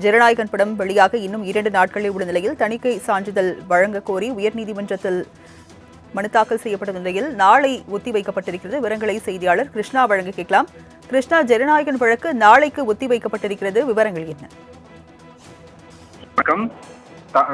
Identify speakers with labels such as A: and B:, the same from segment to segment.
A: ஜனநாயகன் படம் வெளியாக இன்னும் 2 நாட்களே உள்ள நிலையில் தணிக்கை சான்றிதழ் வழங்க கோரி உயர்நீதிமன்றத்தில் மனு தாக்கல் செய்யப்பட்ட நிலையில் நாளை ஒத்திவைக்கப்பட்டிருக்கிறது. விவரங்களை செய்தியாளர் கிருஷ்ணா வழங்க கேட்கலாம். கிருஷ்ணா, ஜனநாயகன் வழக்கு நாளைக்கு ஒத்திவைக்கப்பட்டிருக்கிறது, விவரங்கள் என்ன?
B: வணக்கம்.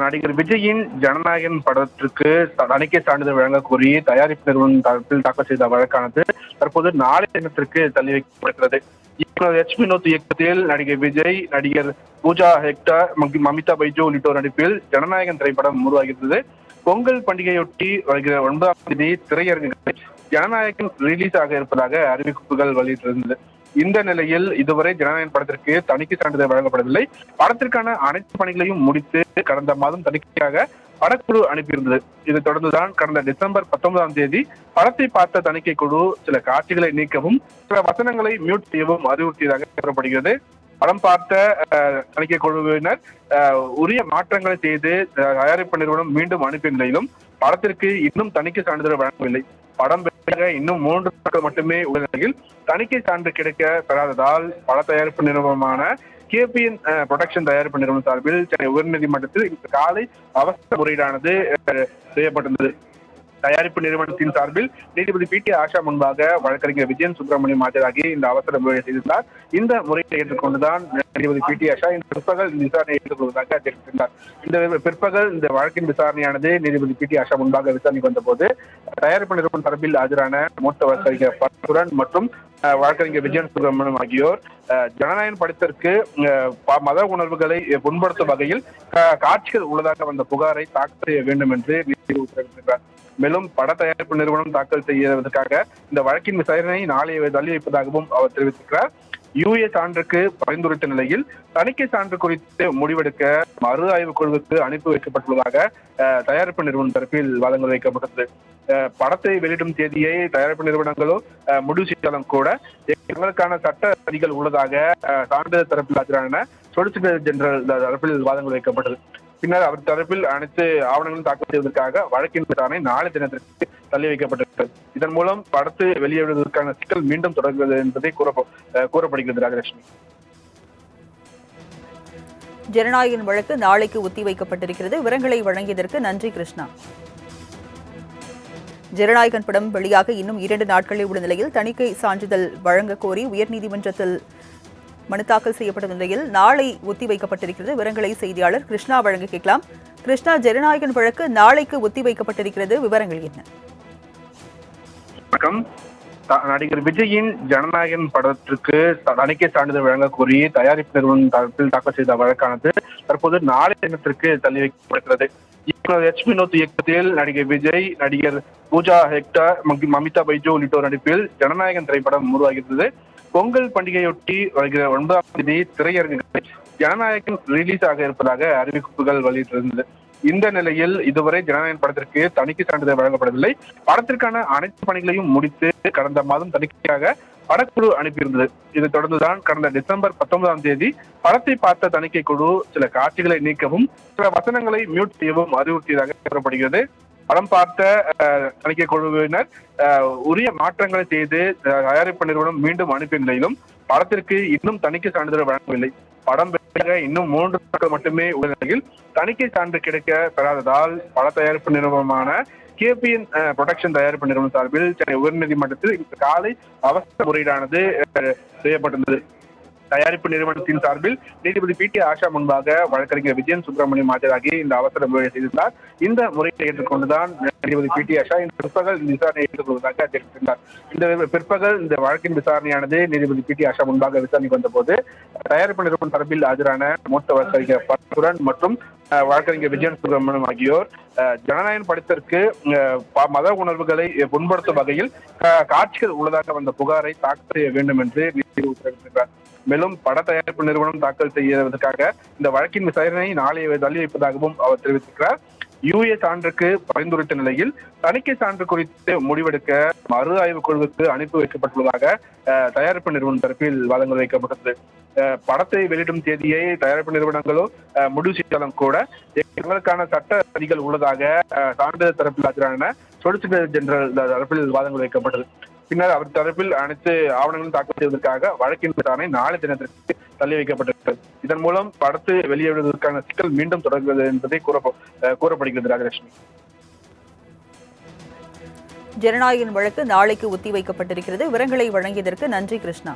B: நடிகர் விஜயின் ஜனநாயகன் படத்திற்கு தணிக்கை சான்றிதழ் வழங்க கோரி தயாரிப்பு நிறுவனம் தரப்பில் தாக்கல் செய்த வழக்கானது தற்போது நாளை தினத்திற்கு தள்ளி வைக்கப்படுகிறது. இயக்குநர் எச் வினோத் இயக்கத்தில் நடிகர் விஜய், நடிகர் பூஜா ஹெக்டா, மமிதா பைஜோ உள்ளிட்டோர் நடிப்பில் ஜனநாயகன் திரைப்படம் உருவாகிறது. பொங்கல் பண்டிகையொட்டி வருகிற 9ஆம் தேதி திரையரங்குகளில் ஜனநாயகன் ரிலீஸ் ஆக இருப்பதாக அறிவிப்புகள் வெளியிட்டிருந்தது. இந்த நிலையில் இதுவரை ஜனநாயகன் படத்திற்கு தணிக்கை சான்றிதழ் வழங்கப்படவில்லை. படத்திற்கான அனைத்து பணிகளையும் முடித்து கடந்த மாதம் தணிக்கையாக படக்குழு அனுப்பியிருந்தது. இதைத் தொடர்ந்துதான் கடந்த டிசம்பர் 19ஆம் தேதி படத்தை பார்த்த தணிக்கை குழு சில காட்சிகளை நீக்கவும் சில வசனங்களை மியூட் செய்யவும் அறிவுறுத்தியதாக கூறப்படுகிறது. படம் பார்த்த தணிக்கை குழுவினர் உரிய மாற்றங்களை செய்து தயாரிப்பு நிறுவனம் மீண்டும் அனுப்பிய நிலையிலும் படத்திற்கு இன்னும் தணிக்கை சான்றிதழ் வழங்கவில்லை. படம் வெளியாக இன்னும் 3 நாட்கள் மட்டுமே உள்ள நிலையில் தணிக்கை சான்று கிடைக்க பெறாததால் பட தயாரிப்பு நிறுவனமான KPN புரொடக்ஷன் தயாரிப்பு நிறுவனம் சார்பில் சென்னை உயர்நீதிமன்றத்தில் இன்று காலை அவசர முறையீடானது செய்யப்பட்டிருந்தது. தயாரிப்பு நிறுவனத்தின் சார்பில் நீதிபதி PT ஆஷா முன்பாக வழக்கறிஞர் விஜயன் சுப்பிரமணியம் ஆஜராகி இந்த அவசர முறையை செய்திருந்தார். இந்த முறையை ஏற்றுக்கொண்டுதான் நீதிபதி PT ஆஷா இந்த பிற்பகல் விசாரணையை ஏற்றுக்கொள்வதாக தெரிவித்திருந்தார். இந்த பிற்பகல் இந்த வழக்கின் விசாரணையானது நீதிபதி PT ஆஷா முன்பாக விசாரணைக்கு வந்தபோது தயாரிப்பு நிறுவனம் சார்பில் ஆஜரான மூத்த வழக்கறிஞர் பரசுரன் மற்றும் வழக்கறிஞர் விஜயன் சுப்பிரமணியம் ஆகியோர் ஜனநாயகன் படத்திற்கு மத உணர்வுகளை புண்படுத்தும் வகையில் காட்சிகள் உள்ளதாக வந்த புகாரை தாக்கல் செய்ய வேண்டும் என்று நீதிபதி உத்தரவிட்டிருக்கிறார். மேலும் பட தயாரிப்பு நிறுவனம் தாக்கல் செய்வதற்காக இந்த வழக்கின் விசாரணை நாளை தள்ளி வைப்பதாகவும் அவர் தெரிவித்திருக்கிறார். UA சான்றுக்கு பரிந்துரைத்த நிலையில் தணிக்கை சான்று குறித்து முடிவெடுக்க மறு ஆய்வு குழுவுக்கு அனுப்பி வைக்கப்பட்டுள்ளதாக தயாரிப்பு நிறுவனம் தரப்பில் வாதங்கள் வைக்கப்பட்டது. படத்தை வெளியிடும் தேதியை தயாரிப்பு நிறுவனங்களோ முடிவு செய்தாலும் கூட எங்களுக்கான சட்ட விதிகள் உள்ளதாக சான்றிதழ் தரப்பில் ஆஜரான சொலிசிட்டர் ஜெனரல் தரப்பில் வாதங்கள் வைக்கப்பட்டது. பின்னர் அவர் தரப்பில் அனைத்து ஆவணங்களும் தாக்கல் செய்வதற்காக வழக்கின் விசாரணை நாளை தினத்திற்கு தள்ளி வைக்கப்பட்டிருக்கிறது. இதன் மூலம் படத்தை வெளியிடுவதற்கான சிக்கல் மீண்டும் தொடர்கிறது என்பதை கூறப்படுகிறது. ராஜலட்சுமி,
A: ஜனநாயகன் வழக்கு நாளைக்கு ஒத்திவைக்கப்பட்டிருக்கிறது. விவரங்களை வழங்கியதற்கு நன்றி கிருஷ்ணா. ஜனநாயகன் படம் வெளியாக இன்னும் 2 நாட்களே உள்ள நிலையில் தணிக்கை சான்றிதழ் வழங்க கோரி உயர்நீதிமன்றத்தில் மனு தாக்கல் செய்யப்பட்ட நிலையில் நாளை ஒத்திவைக்கப்பட்டிருக்கிறது. விவரங்களை செய்தியாளர் கிருஷ்ணா வழங்க கேட்கலாம். கிருஷ்ணா, ஜனநாயகன் வழக்கு நாளைக்கு ஒத்திவைக்கப்பட்டிருக்கிறது, விவரங்கள் என்ன?
B: வணக்கம். நடிகர் விஜயின் ஜனநாயகன் படத்திற்கு தணிக்கை சான்றிதழ் வழங்க கோரி தயாரிப்பு நிறுவனம் தரப்பில் தாக்கல் செய்த வழக்கானது தற்போது நாளை தினத்திற்கு தள்ளி வைக்கப்படுகிறது. இயக்குநர் எச் வினோத் இயக்கத்தில் நடிகர் விஜய், நடிகர் பூஜா ஹெக்டா, மமிதா பைஜோ உள்ளிட்டோர் நடிப்பில் ஜனநாயகன் திரைப்படம் உருவாகிறது. பொங்கல் பண்டிகையொட்டி வருகிற 9ஆம் தேதி திரையரங்குகளில் ஜனநாயகன் ரிலீஸ் ஆக இருப்பதாக அறிவிப்புகள் வெளியிட்டிருந்தது. இந்த நிலையில் இதுவரை ஜனநாயகன் படத்திற்கு தணிக்கை சான்றிதழ் வழங்கப்படவில்லை. படத்திற்கான அனைத்து பணிகளையும் முடித்து கடந்த மாதம் தணிக்கையாக படக்குழு அனுப்பியிருந்தது. இதைத் தொடர்ந்துதான் கடந்த டிசம்பர் 19ஆம் தேதி படத்தை பார்த்த தணிக்கை குழு சில காட்சிகளை நீக்கவும் சில வசனங்களை மியூட் செய்யவும் அறிவுறுத்தியதாக கூறப்படுகிறது. படம் பார்த்த தணிக்கை குழுவினர் உரிய மாற்றங்களை செய்து தயாரிப்பு நிறுவனம் மீண்டும் அனுப்பிய நிலையிலும் படத்திற்கு இன்னும் தணிக்கை சான்றிதழ் வழங்கவில்லை. படம் வெளியாக இன்னும் 3 நாட்கள் மட்டுமே உள்ள நிலையில் தணிக்கை சான்று கிடைக்க பெறாததால் பட தயாரிப்பு நிறுவனமான KPN புரொடக்ஷன் தயாரிப்பு நிறுவனம் சார்பில் சென்னை உயர்நீதிமன்றத்தில் இன்று காலை அவசர முறையீடானது செய்யப்பட்டிருந்தது. தயாரிப்பு நிறுவனத்தின் சார்பில் நீதிபதி PT ஆஷா முன்பாக வழக்கறிஞர் விஜயன் சுப்பிரமணியம் ஆஜராகி இந்த அவசர முறையை செய்திருந்தார். இந்த முறையை ஏற்றுக்கொண்டுதான் நீதிபதி PT ஆஷா இந்த பிற்பகல் விசாரணையை ஏற்றுக்கொள்வதாக தெரிவித்திருந்தார். இந்த பிற்பகல் இந்த வழக்கின் விசாரணையானது நீதிபதி PT ஆஷா முன்பாக விசாரணைக்கு வந்தபோது தயாரிப்பு நிறுவனம் சார்பில் ஆஜரான மூத்த வழக்கறிஞர் பரசுரன் மற்றும் வழக்கறிஞர் விஜயன் சுப்பிரமணியம் ஆகியோர் ஜனநாயகன் படத்திற்கு மத உணர்வுகளை புண்படுத்தும் வகையில் காட்சிகள் உள்ளதாக வந்த புகாரை தாக்கல் செய்ய வேண்டும் என்று நீதிபதி உத்தரவிட்டிருக்கிறார். மேலும் பட தயாரிப்பு நிறுவனம் தாக்கல் செய்வதற்காக இந்த வழக்கின் விசாரணை நாளை தள்ளி வைப்பதாகவும் அவர் தெரிவித்திருக்கிறார். UA சான்றுக்கு பரிந்துரைத்த நிலையில் தணிக்கை சான்று குறித்து முடிவெடுக்க மறு ஆய்வு குழுவுக்கு அனுப்பி வைக்கப்பட்டுள்ளதாக தயாரிப்பு நிறுவனம் தரப்பில் வாதங்கள் வைக்கப்பட்டது. படத்தை வெளியிடும் தேதியை தயாரிப்பு நிறுவனங்களோ முடிவு செய்தாலும் கூட எங்களுக்கான சட்ட விதிகள் உள்ளதாக சான்றிதழ் தரப்பில் ஆஜரான சொலிசிட்டர் ஜெனரல் தரப்பில் வாதங்கள் வைக்கப்பட்டது. பின்னர் அவர் தரப்பில் அனைத்து ஆவணங்களும் தாக்கல் செய்வதற்காக வழக்கின் விசாரணை நாளை தினத்திற்கு தள்ளி வைக்கப்பட்டிருக்கிறது. இதன் மூலம் படத்தை வெளியிடுவதற்கான சிக்கல் மீண்டும் தொடர்கிறது என்பதை கூறப்படுகிறது. ராஜலட்சுமி,
A: ஜனநாயகன் வழக்கு நாளைக்கு ஒத்திவைக்கப்பட்டிருக்கிறது. விவரங்களை வழங்கியதற்கு நன்றி கிருஷ்ணா.